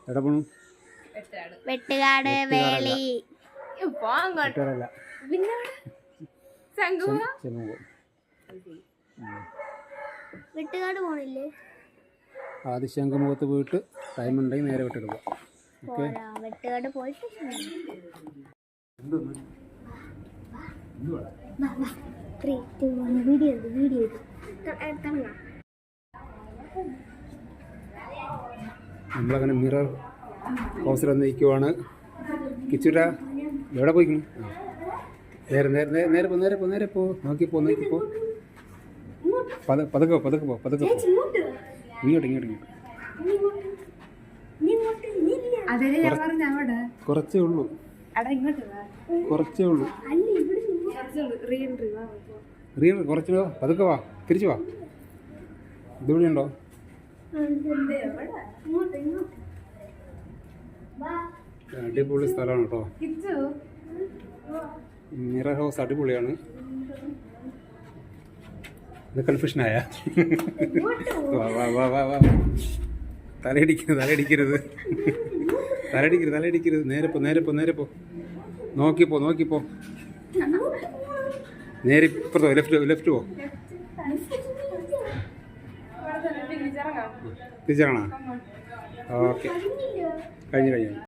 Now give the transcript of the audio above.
എവിടെ പോണു? വെട്ടുകാട് വേളി വെട്ടുകാടല്ല, ചെങ്ങന്നൂർ. വെട്ടുകാട് പോണില്ലേ? ആദ്യം ശംഖുമുഖത്ത് പോയിട്ട് ടൈം ഉണ്ടെങ്കിൽ നേരെ വെട്ടിട്ട് പോവാം. ഓക്കെ, വെട്ടുകാട് പോയിട്ട് വീഡിയോ നമ്മളങ്ങനെ മിറർ ഹൗസിൽ വന്ന് നിൽക്കുവാണ്. കിച്ചുട്ടാ എവിടെ പോയിക്കണം? നേരെ നേരെ നേരെ നേരെ പോ നേരെ പോ നേരെ പോ നോക്കിപ്പോ നോക്കിപ്പോ പതുക്കെ പതുക്കെ പോ പതുക്കെ പോ. ഇങ്ങോട്ട് ഇങ്ങോട്ട് ഇങ്ങോട്ട്. കുറച്ചേ ഉള്ളൂ, കുറച്ചേ ഉള്ളൂ. റീ കുറച്ച് പതുക്കെ വാ, തിരിച്ചു വാ. ഇതുകൂടി ഉണ്ടോ? അടിപൊളി സ്ഥലമാണ് കേട്ടോ. മിറർ ഹൗസ് അടിപൊളിയാണ്. ഇത് കൺഫ്യൂഷനായ വാ വാ വാ വാ വാ. തലയിടിക്കരുത് തലയിടിക്കരുത് തലയിടിക്കരുത് തലയിടിക്കരുത്. നേരെ പോ നേരെ പോ നേരെ പോ. നോക്കിപ്പോ നോക്കിപ്പോ. നേരെ ഇപ്പുറത്തോ, ലെഫ്റ്റ് ലെഫ്റ്റ് പോ. തിരിച്ചിറങ്ങണോ? ഓക്കെ, കഴിഞ്ഞു കഴിഞ്ഞു.